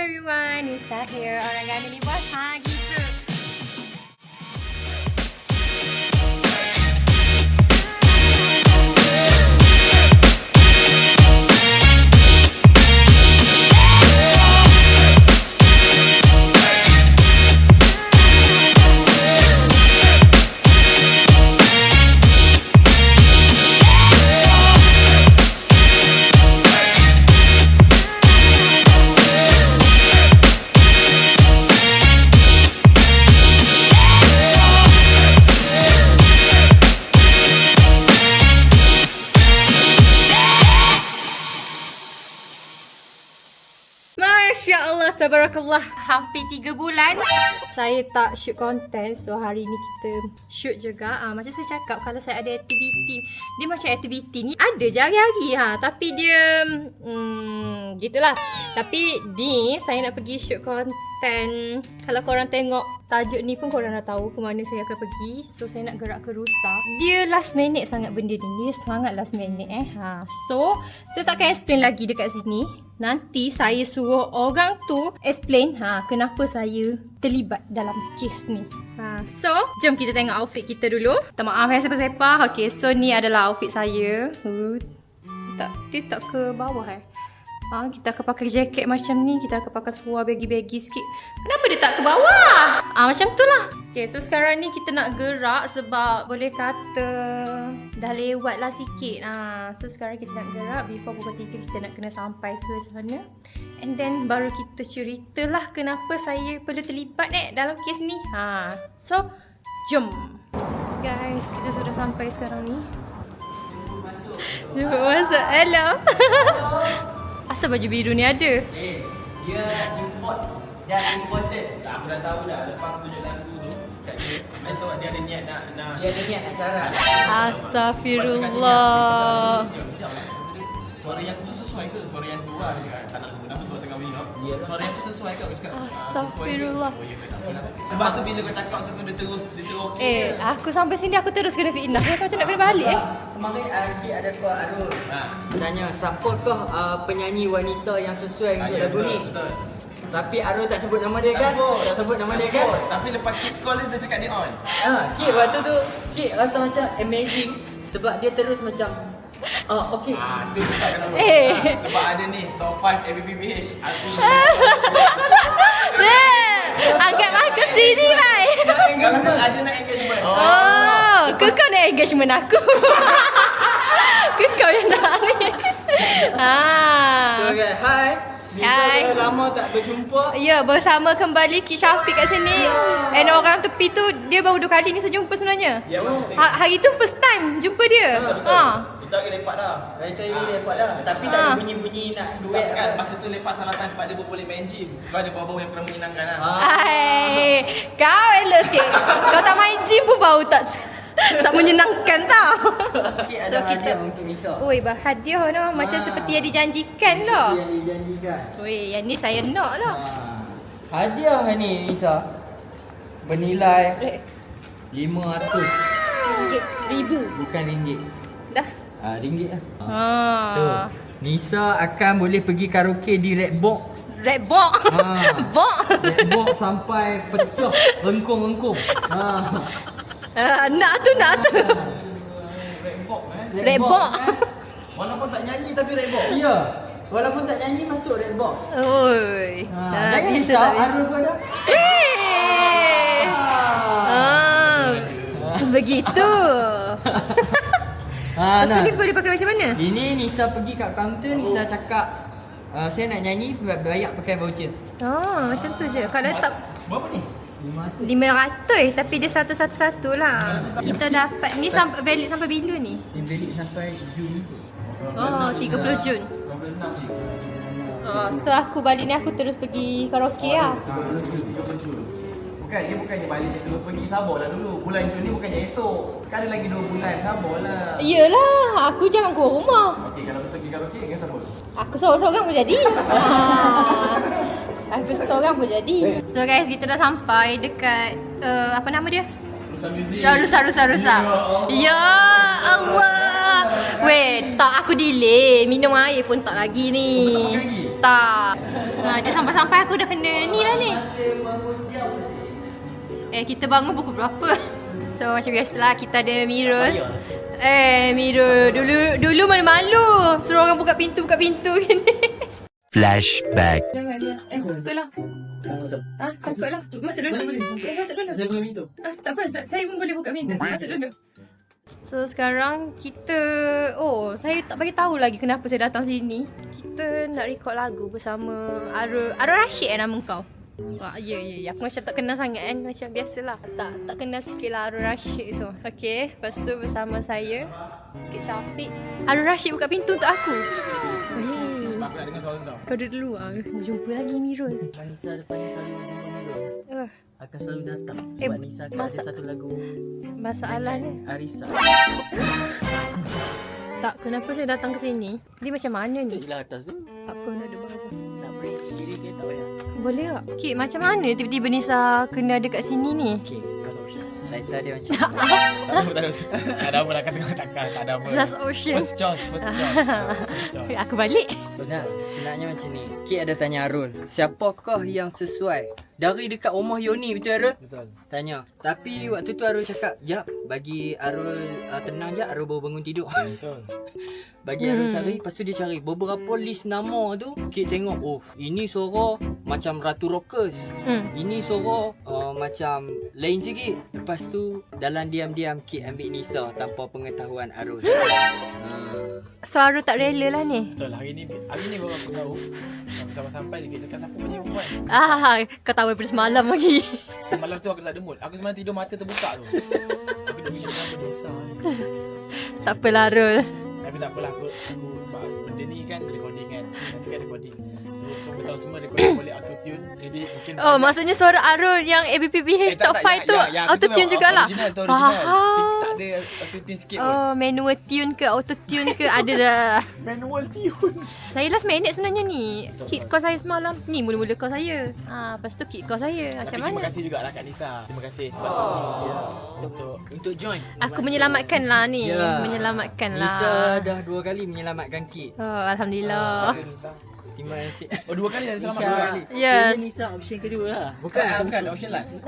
everyone, Nisa here. Orang gana ni bos, gitu. Masya Allah, tabarakallah. Hampir 3 bulan saya tak shoot content. So hari ni kita shoot juga. Macam saya cakap, kalau saya ada aktiviti, dia macam aktiviti ni ada je hari-hari tapi dia gitulah. Tapi ni saya nak pergi shoot content. Kalau korang tengok tajuk ni pun korang dah tahu ke mana saya akan pergi. So saya nak gerak ke Rusa. Dia last minute sangat benda ni. Dia sangat last minute So saya takkan explain lagi dekat sini. Nanti saya suruh orang tu explain kenapa saya terlibat dalam kes ni. So jom kita tengok outfit kita dulu. Minta maaf sepah-sepah. Okay, so ni adalah outfit saya. Dia tak ke bawah kita akan pakai jaket macam ni. Kita akan pakai seluar baggy-baggy sikit. Kenapa dia tak ke bawah? Macam tu lah. Okay, so sekarang ni kita nak gerak sebab boleh kata dah lewat lah sikit. So sekarang kita nak gerak. Before pukul 3 kita nak kena sampai ke sana. And then baru kita ceritalah kenapa saya perlu terlibat dalam kes ni. So jom. Guys, kita sudah sampai sekarang ni. Jom masuk. Hello. Asal baju biru ni ada? Dia import dan imported. Aku dah tahu dah. Lepas aku tunjuk lagu tu kat dia, mesti tahu dia ada niat nak dia ada niat nak cara. Astagfirullah. Suara yang tu sesuai ke? Suara yang tu lah dia tak nak sebut nama sebab tengah video. Suara yang tu sesuai ke? Aku cakap. Astagfirullah. Sebab tu bila kau cakap tu dia terus okey. Aku sampai sini aku terus kena fitnah. Rasa macam nak kena balik Kemarin Arki ada kau Arul tanya siapa kau penyanyi wanita yang sesuai untuk lagu ni. Betul. Tapi Arul tak sebut nama dia kan? Tak sebut nama dia kan? Tapi lepas Kit call dia cakap dia on. Kit waktu tu Kit rasa macam amazing sebab dia terus macam okey. Tu sebab kenapa? Sebab ada ni top 5 ABBH. Anggap aku sendiri, Mai. Ada nak engagement. Kau nak engagement aku. Kau yang nak ni. So okay, hi. Nisa dah lama tak berjumpa. Ya, bersama kembali Kit Syafiq kat sini. And orang tepi tu dia baru 2 kali ni saya jumpa sebenarnya. Hari tu first time jumpa dia. Kita lagi lepak dah. Kita lagi lepak dah. Tapi tak ada bunyi-bunyi nak duet kan. Masa tu lepak salahkan sebab dia boleh main gym. Sebab ada bau-bau yang kurang menyenangkan lah. Kau elok sikit. Kau tak main gym pun bau tak menyenangkan tau. Ada hadiah untuk Nisa. Oi, hadiah lah. Macam seperti yang dijanjikan lah. Seperti yang dijanjikan. Oi, yang ni saya nak lah. Hadiah ni Nisa bernilai 500 ribu. bukan ringgit. Dah. Ringgit lah. Tu. Nisa akan boleh pergi karaoke di Red Box. Red Box. Red Box sampai pecah engkong-engkong. Nak tu. Red Box. Walaupun tak nyanyi tapi Red Box. Ya. Walaupun tak nyanyi masuk Red Box. Oi. Jangan risau, Arul pun ada. Begitu. Lepas ni boleh pakai macam mana? Ini Nisa pergi kat kaunter, Nisa cakap saya nak nyanyi, bayar pakai voucher. Macam tu je. Kalau tak Berapa ni? 500 tapi dia satu-satu lah. Kita dapat ni sampai valid sampai bila ni? Dia valid sampai Jun. 30 Jun. 26 ni. So aku balik ni aku terus pergi karaoke lah. 30 Jun. Dia bukannya balik je terus pergi, sabarlah dulu. Bulan Jun ni bukannya esok. Kan ada lagi 2 bulan, sabarlah. Yelah, aku jangan keluar rumah. Okey, kalau kita pergi karaoke dengan siapa? Aku seorang-seorang pun jadi. Aku seorang pun jadi. So guys, kita dah sampai dekat apa nama dia? Rusa Music. Rusa. Ya Allah. Weh, tak aku delay. Minum air pun tak lagi ni. Oh, tak makan lagi? Tak. Dia sampai-sampai aku dah kena ni lah ni. Kita bangun pukul berapa? So macam biasalah kita ada Mirul. Mirul. Dulu malu-malu. Suruh orang buka pintu gini. Flashback. Masuk lah. Masuk lah. Masuk dulu. Masuk dulu. Saya buka pintu. Tak apa, saya pun boleh buka pintu. Masuk dulu. So sekarang kita saya tak bagi tahu lagi kenapa saya datang sini. Kita nak record lagu bersama Arul Rashid nama kau. Wah, ya. Aku macam tak kenal sangat kan. Macam biasalah. Tak kenal sikit lah Arul Rashid tu. Okay, lepas tu bersama saya Kak Syafiq. Arul Rashid buka pintu untuk aku. Aku nak dengar suara kau. Kau duduk dulu lah. Jumpa lagi Mirul. Nisa depannya selalu jumpa Mirul. Akan selalu datang sebab Nisa akan ada satu lagu Masalahnya Arisa. tak, kenapa saya datang ke sini? Dia macam mana ni? Duduk atas tu. Tak apa, nak duduk bawah. Tak boleh kiri ke tak payah. Boleh tak? Kik, macam mana tiba-tiba Nisa kena dekat sini ni? Okey, kalau cerita dia macam Tak ada apa nak kata takkan. Tak ada apa. Last option. First choice. Aku balik. Sebenarnya macam ni. Kik ada tanya Arul, siapakah yang sesuai? Dari dekat rumah Yoni, betul Arul? Betul. Tanya. Tapi waktu tu Arul cakap, jap, bagi Arul tenang je, Arul baru bangun tidur. Betul. Bagi Arul cari, lepas tu dia cari beberapa list nama tu. Kik tengok, ini suara macam Ratu Rockers. Ini suara macam lain sikit. Lepas tu dalam diam-diam Kik ambil Nisa tanpa pengetahuan Arul. Suara tak rela lah ni. Betul. Hari ni baru aku tahu. Sampai-sampai dia cakap siapa punya perempuan. Kau tahu daripada semalam lagi. Semalam tu aku tak ada mood. Aku semalam tidur mata terbuka tu. Aku dah bila nama Nisa. Tak apalah Arul. Tapi tak apalah aku benda ni kan recording kan. Nanti kan recording. So kau tahu semua recording boleh auto tune. Jadi mungkin Maksudnya suara Arul yang ABPPH top 5 tu auto tune jugalah. Faham. Tak ada auto tune sikit pun. Manual tune ke auto tune ke ada dah. Manual tune. Saya last minute sebenarnya ni. Kit call saya semalam. Ni mula-mula call saya. Lepas tu kit call saya. Macam mana? Terima kasih jugalah Kak Nisa. Terima kasih. Untuk join. Aku menyelamatkan lah ni. Menyelamatkan lah. Nisa dah 2 kali menyelamatkan Kik. Alhamdulillah. Terima kasih. 2 kali dah selamat 2 kali. Yes. Nisa option kedua lah. Bukan option last.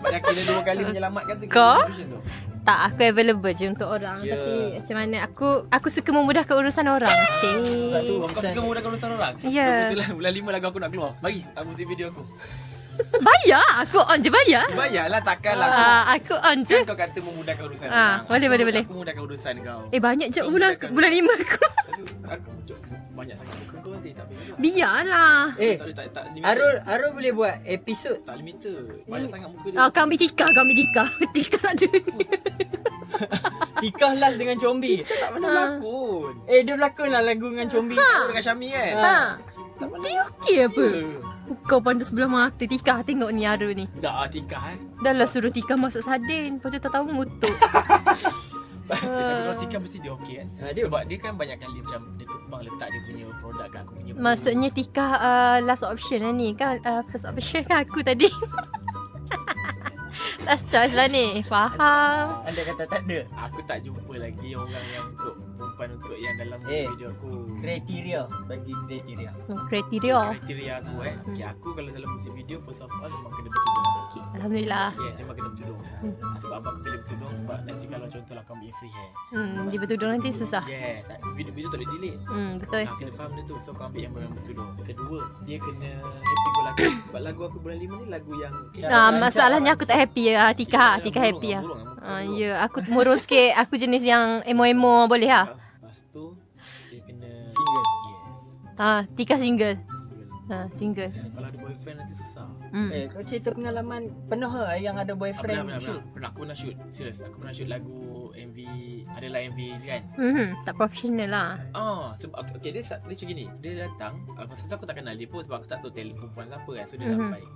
Dah kira 2 kali menyelamatkan tu. Kau? Option tu. Tak, aku available je untuk orang. Tapi macam mana aku suka memudahkan urusan orang. Sebab tu Okay. kau suka memudahkan urusan orang. Ya. Kebetulan bulan 5 lagu aku nak keluar. Bagi musik video aku. Bayar? Aku on je bayar. Bayarlah takkanlah Aku on je. Kan kau kata memudahkan urusan orang. Boleh. Aku mudahkan urusan kau. Banyak je bulan 5 aku. Aku banyak sangat bukan kau nanti tak boleh. Biarlah. Tak limited. Arul boleh buat episod. Tak limited. Banyak sangat muka dia. Kau ambil Tika. Tika tak ada. Tikah last dengan Combi. Tak pernah berlakon. Dia berlakon lah lagu dengan Combi. Aku dengan Syami kan. Dia okey apa? Kau pandai sebelah mata. Tika tengok ni Arul ni. Dah Tika Dah lah suruh Tika masak sardin. Lepas tu tak tahu ngutuk. Kalau Tika mesti dia okey kan. Dia- Sebab dia kan banyak kali macam dia tumpang letak dia punya produk kat aku punya. Maksudnya Tika last option lah ni kan. First option kan aku tadi. Last choice lah ni. Faham. Anda kata tak ada. Aku tak jumpa lagi orang yang untuk perempuan untuk yang dalam video aku. Kriteria. Bagi kriteria. Kriteria. Kriteria aku okay, aku kalau dalam music video first of all memang kena bertudung. Okay, Alhamdulillah. Yes, memang kena bertudung. Sebab apa aku pilih bertudung sebab nanti kalau contoh lah kau ambil free hair. Dia bertudung nanti susah. Yes, video tak boleh delete. Betul. Aku kena faham dia tu. So kau ambil yang memang bertudung. Kedua, dia kena happy go lagu. Sebab lagu aku bulan 5 ni lagu yang Masalahnya aku tak happy ya. Tika happy ya. Ya, aku murung sikit. Aku jenis yang emo-emo boleh ha. Lepas tu dia kena Single. Yes. Tika single. Single. Single. Kalau ada boyfriend nanti susah. Kau cerita pengalaman penuh lah yang ada boyfriend. Pernah aku pernah shoot. Serius, aku pernah shoot lagu MV. Adalah MV ni kan. Tak profesional lah. Sebab okay, dia macam gini. Dia datang, masa tu aku tak kenal dia pun sebab aku tak tahu talent perempuan siapa kan. So dia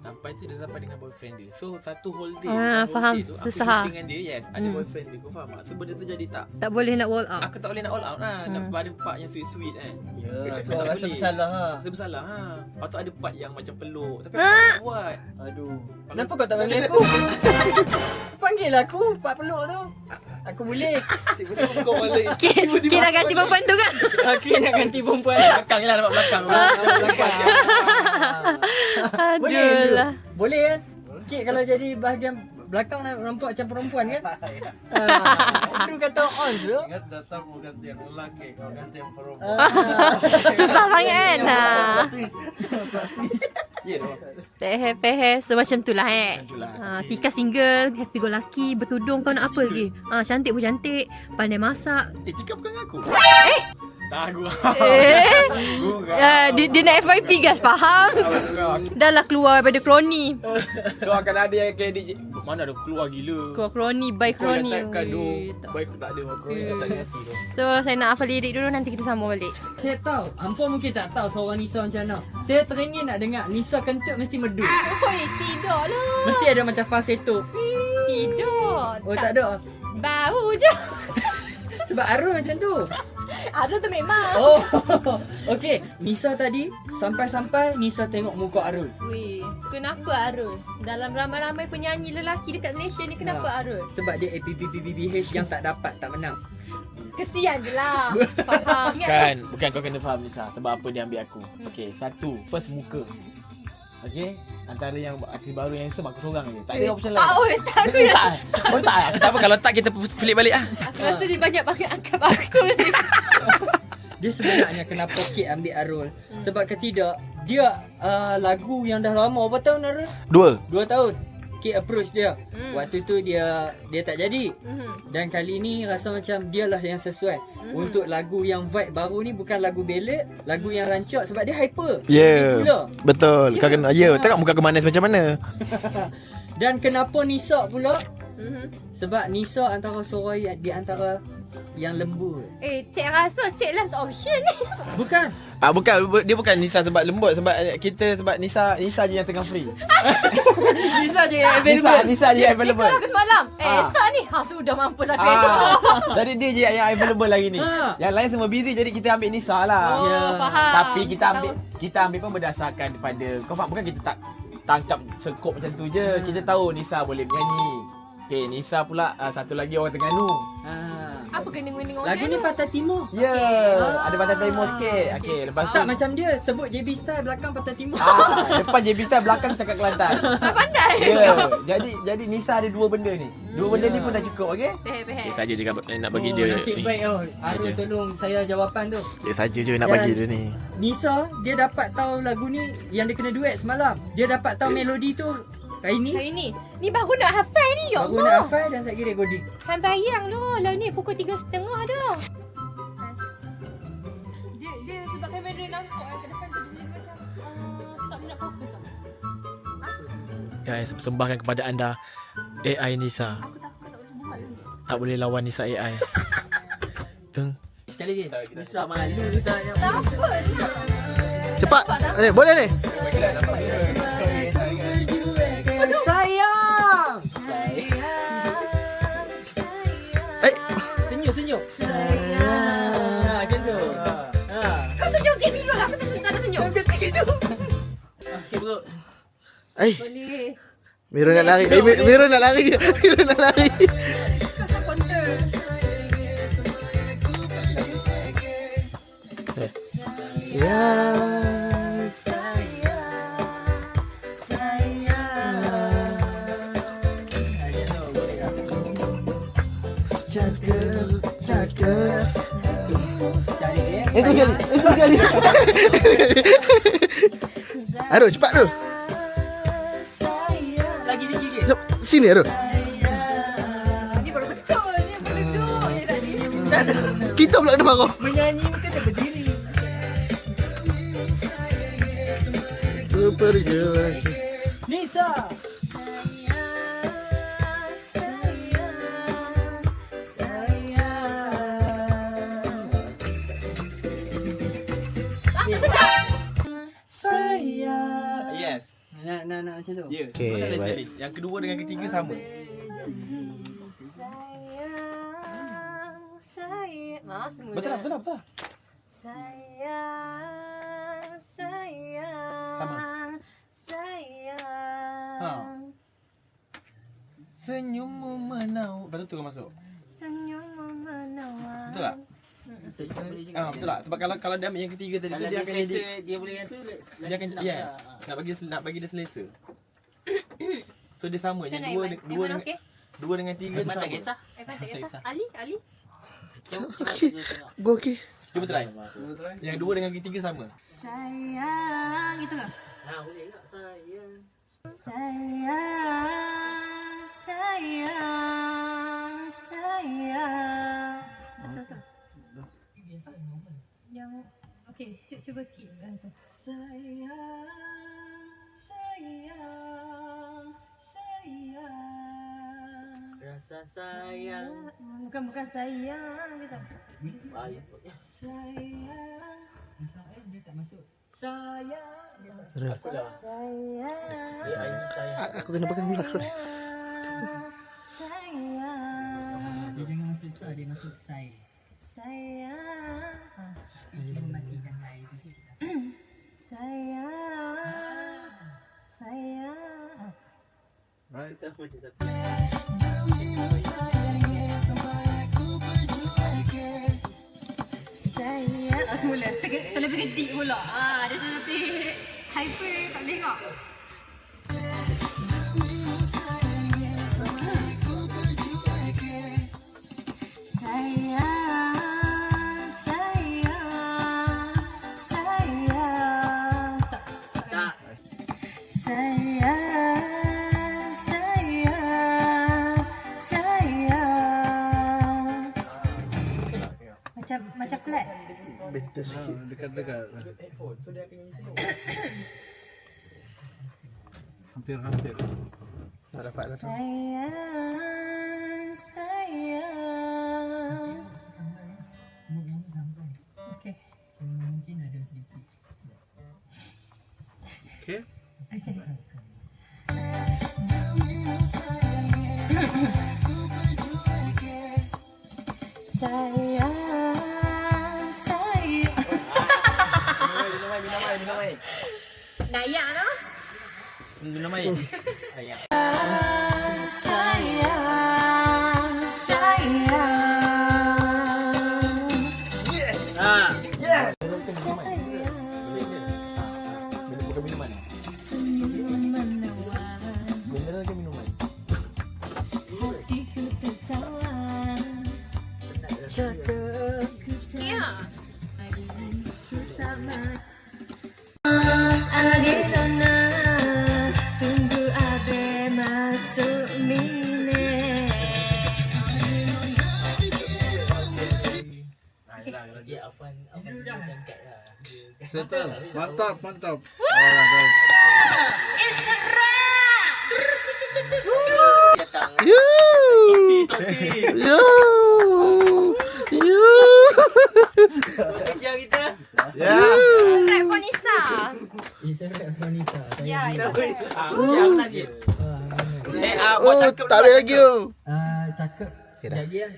sampai tu dia sampai dengan boyfriend dia. So satu whole day, faham. day tu aku Susah. shoot dengan dia. Yes, ada boyfriend dia. Kau faham tak? So benda tu jadi tak boleh nak wall out. Aku tak boleh nak all out lah. Nak sebab ada part yang sweet-sweet kan. Ya, So, so tak rasa boleh. bersalah ha. Rasa bersalah ha. Lepas tu ada part yang macam peluk. Tapi aku tak nak buat. Aduh. Kenapa kau tak panggil aku? Panggil aku, Pak Peluk tu. Aku boleh. Tiba-tiba kau balik. Kira nak ganti perempuan tu kan? Aku nak ganti perempuan. Belakang lah, nampak belakang. Boleh Aduh tu. lah. Boleh kan? Kek kalau jadi bahagian belakang nampak macam perempuan kan? Itu kata on tu. Ingat datang mau ganti yang lelaki, kau ganti yang perempuan. Susah sangat kan? Ya doh. Pehe. So macam tu lah Tika single, happy go lucky, bertudung, kau nak apa lagi? Cantik pun cantik, pandai masak. Tika bukan aku. Tak aku. Dia nak FYP guys, faham? Dah lah keluar daripada kroni. Kau akan ada yang kayak DJ. Mana ada keluar gila. Keluar kroni, by Kau yang kroni. typekan tu. Weh, tak. Baik aku tak ada makro yang tak ngerti tu. So saya nak hafal lirik dulu, nanti kita sambung balik. Saya tahu, hampa mungkin tak tahu seorang Nisa macam mana. Saya teringin nak dengar Nisa kentut mesti merdu. Oi, tidak lah. Mesti ada macam falsetto. Tidak. Oh tak ada. Bau je. Sebab Arul macam tu. Ada tu memang. Oh. Okey, Nisa tadi sampai-sampai Nisa tengok muka Arul. Weh, kenapa Arul? Dalam ramai-ramai penyanyi lelaki dekat Malaysia ni, kenapa Arul? Sebab dia APPPPH yang tak dapat, tak menang. Kesian je lah. Faham kan? Bukan kau kena faham Nisa sebab apa dia ambil aku. Okey, satu, first muka. Okey, antara yang artis baru yang sama aku seorang je. Tak ada option lain. Oh, tak aku dah. Tak. Oh tak. Tak apa kalau tak kita flip balik ah. Aku rasa dia banyak angkat aku ni. Dia sebenarnya kenapa Kek ambil Arul. Sebab ketidak, dia lagu yang dah lama, berapa tahun Arul? 2. 2 tahun. Kek approach dia. Waktu tu dia tak jadi. Dan kali ni rasa macam dialah yang sesuai untuk lagu yang vibe baru ni, bukan lagu ballad, lagu yang rancak sebab dia hyper. Ya. Dia gula. Betul. Kau kena tengok muka kau manis macam mana. Dan kenapa Nisa pula? Sebab Nisa antara suara di antara yang lembut. Cik rasa Cik last option ni. Bukan. Bukan dia bukan Nisa sebab lembut sebab Nisa je yang tengah free. Nisa je yang available. Nisa je yang available. Itu aku semalam. Start ni. Sudah mampus aku esok. Jadi dia je yang available lagi ni. Yang lain semua busy jadi kita ambil Nisa lah. Oh, faham. Tapi kita ambil pun berdasarkan daripada kau faham, bukan kita tak tangkap sekop macam tu je. Kita tahu Nisa boleh menyanyi. Okay, Nisa pula satu lagi orang Terengganu. Apa kena-kena orang Lagu ni Patah Timur. Ya, ada Pantai Timur sikit. Okey, lepas tu Tak macam dia sebut JB Style belakang Patah Timur. depan JB Star, belakang cakap Kelantan. Pandai. Ya. Jadi Nisa ada dua benda ni. Dua benda ni pun dah cukup, okey? Pehe. Saja je nak bagi Nasib baik Arul tolong saya jawapan tu. Dia saja je nak bagi dia ni. Nisa dia dapat tahu lagu ni yang dia kena duet semalam. Dia dapat tahu melodi tu hari ni. Hari ni. Ni baru nak hafal ni, ya Baru nak Allah. hafal dan tak kira recording. Han bayang tu. Lah ni pukul 3.30 dah. Dia sebab kamera nampak ke depan tu dia macam tak boleh nak fokus tau. Guys, persembahkan kepada anda AI Nisa. Aku takut tak boleh buat lagi. Tak boleh lawan Nisa AI. Teng. Sekali lagi. Nisa malu Nisa yang Cepat. Boleh ni. Sayang. Senyum. Macam tu. Kau tu joget biru lah. Aku tak ada senyum. Okey bro. Boleh. Miro nak lari. Miro nak lari. Kasar konten. Itu kali. Aduh, cepat tu. Lagi dikit. Sini Aduh. Ni baru betul. Ni baru duduk je tadi. Kita pula kena marah. Menyanyi ni kena berdiri. Perjuangan. Nisa. Yes. Nak macam tu. Ya. Okey, Lain baik. sekali. Yang kedua dengan ketiga sama. Sayang. Semula. Betul. Sayang. Sama. Sayang. Senyummu menau. Lepas tu kau masuk. senyummu menawan. Betul tak? Betul tak? Sebab kalau dia ambil yang ketiga tadi tu dia akan jadi dia boleh yang tu dia akan nak bagi dia selesa. So dia sama Macam yang mana dua Aiman? dua Aiman dengan okey? dua dengan tiga tu tak sama. kisah. Aiman tak kisah. Ali? Okey. Gua okey. Cuba try. Yang dua dengan ketiga sama. Sayang, gitu ke? Boleh tak sayang? Sayang, sayang, sayang. Betul ke? Yang okey, cuba key tu. Sayang, sayang, sayang. Rasa sayang. Bukan sayang gitu. Aku kena pegang pula. Sayang. Dia jangan masuk sa, dia masuk say. Sayang. Cuma matikan hai tu sikit. Sayang. Sayang. Right. Sayang. Semula. Terlebih gedik pula. Dia terlebih hyper. Tak boleh tengok. Sayang, sayang, sayang. Tak. Sayang, sayang, sayang. Macam flat. Better sikit. Dekat-dekat. Hampir. Tak dapat dah tu. Sayang, sayang. Okey. Mungkin ada sedikit. Okey. Okey. Sayang, sayang. Minum air. Dayak tu. Minum air. Sayang, sayang. Bukan minuman. Senyum menawan, Mineral ke minuman? hatiku tertawan. Cakap ku tak ku tak Adelana, tunggu abe masuk mine. Dia Afan angkat lah. Settle. Mantap. You. Kerja kita. Ya. Rap Vanessa. Israel Vanessa. Ya, Yang lagi. Oh, tak boleh lagi tu. Cakap. Jadi lah.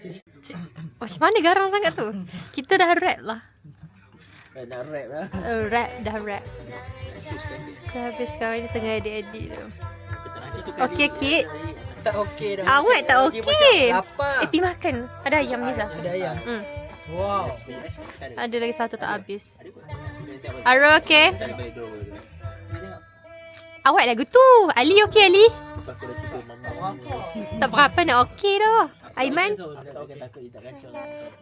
Macam mana garang sangat tu? Kita dah rap lah. Nak rap lah. Dah rap. Dah habis sekarang ni tengah edit-edit tu. Okey, Kit. Tak okey dah. Awak tak okey. Apa? Pergi makan. Ada ayam ni Zah. Ada ayam. Wow. Ada lagi satu tak habis. Ara okey? Awak lagu tu. Ali okey Ali? Tak berapa nak okey dah. Aiman?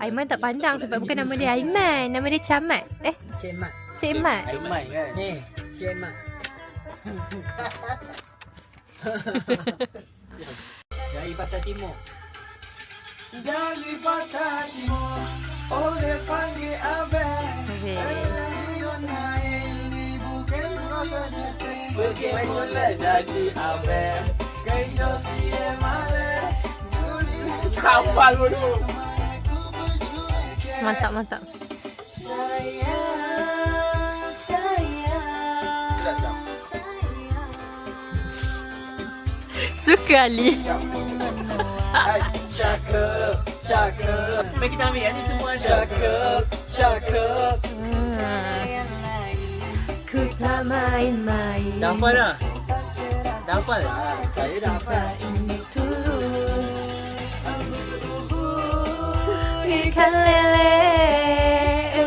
Aiman tak pandang sebab bukan nama dia Aiman. Nama dia Camat. Cik Mat. Cik Mat. kan? Ni, Cik Mat. Dari Patah Timur. Dari Patah Timur, oleh panggil abang. Bagaimana jadi abang? Kaya si emale. Kapal dulu. Mantap, mantap. Sayang, sayang. Suka Ali. Cakep. Mari kita ambil ni semua. Cakep. Ku tak main-main. Dah hafal dah? Dah hafal? Saya dah hafal. Ini tulus. Ikan lele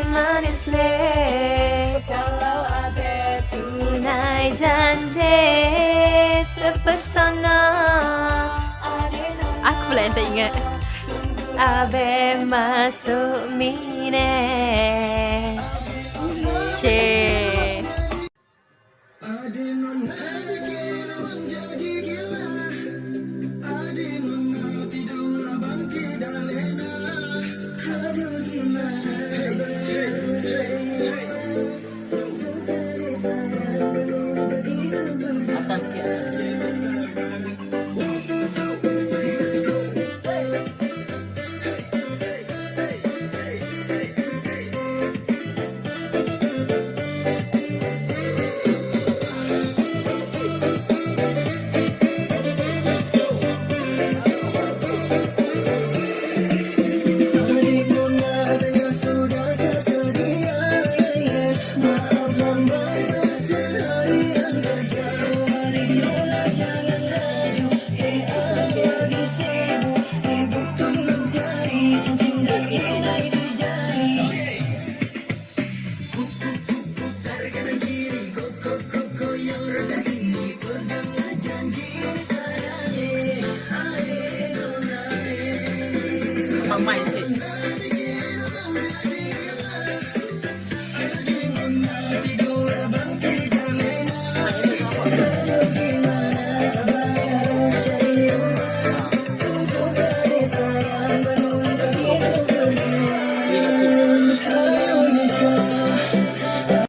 manis le, kalau ada tunai janji terpesona. Aku pula yang tak ingat. Abe masuk mine. Cik. Atas sikit. Mamai sikit.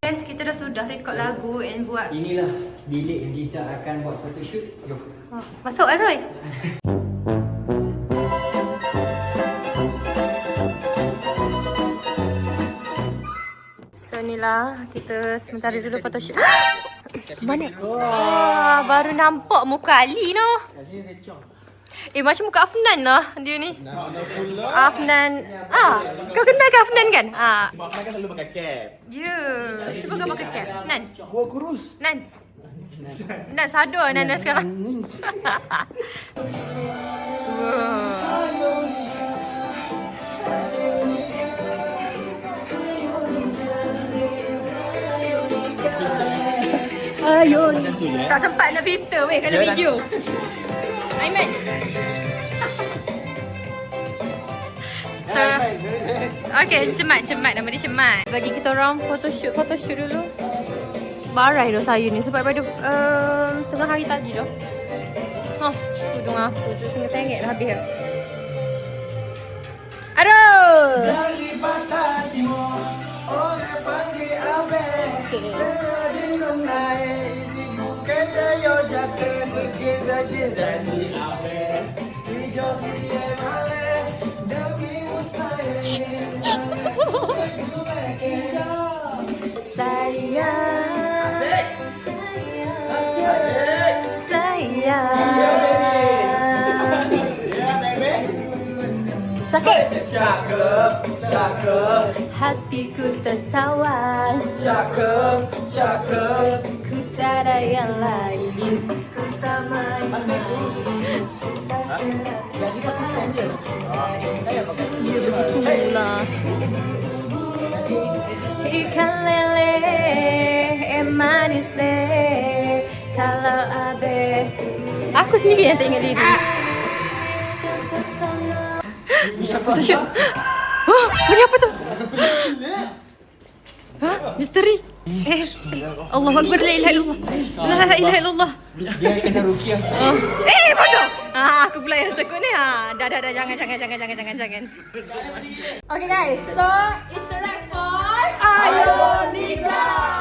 Guys, kita dah sudah record lagu and buat. Inilah bilik yang kita akan buat photoshoot. Jom. Masuk Roy. So inilah kita sementara dulu photoshoot. Mana? Wah, baru nampak muka Ali no. Macam muka Afnan lah dia ni. Afnan. Kau kenal ke Afnan kan? Mak Mai kan selalu pakai cap. Ya. Cuba kau pakai cap. Nan. Gua kurus. Nan. Nan sadar Nan sekarang. Ayo. Tak sempat nak filter weh kalau video. Aiman. So, okay, cemat. Nama dia cemat. Bagi kita orang photoshoot dulu. Barai dah saya ni sebab pada tengah hari tadi dah. Hudung aku tu sengit-sengit dah habis dah. Aduh! Dari patah timur, orang panggil Abe. Okay. Sakit. Cakep. Hatiku tertawan. Cakep. Ku tak ada yang lain. Ku tak main-main. Jadi Pakistan je. Ya begitulah. Ikan lele manis le, kalau abe. Aku sendiri yang tak ingat diri. Photoshoot. Macam apa tu? Misteri. Allahu Akbar, la ilaha illallah. La ilaha illallah. Dia kena rukiah sikit. Bodoh. Aku pula yang takut ni. Dah jangan. Okay guys, so it's a wrap for Ayo Nikah.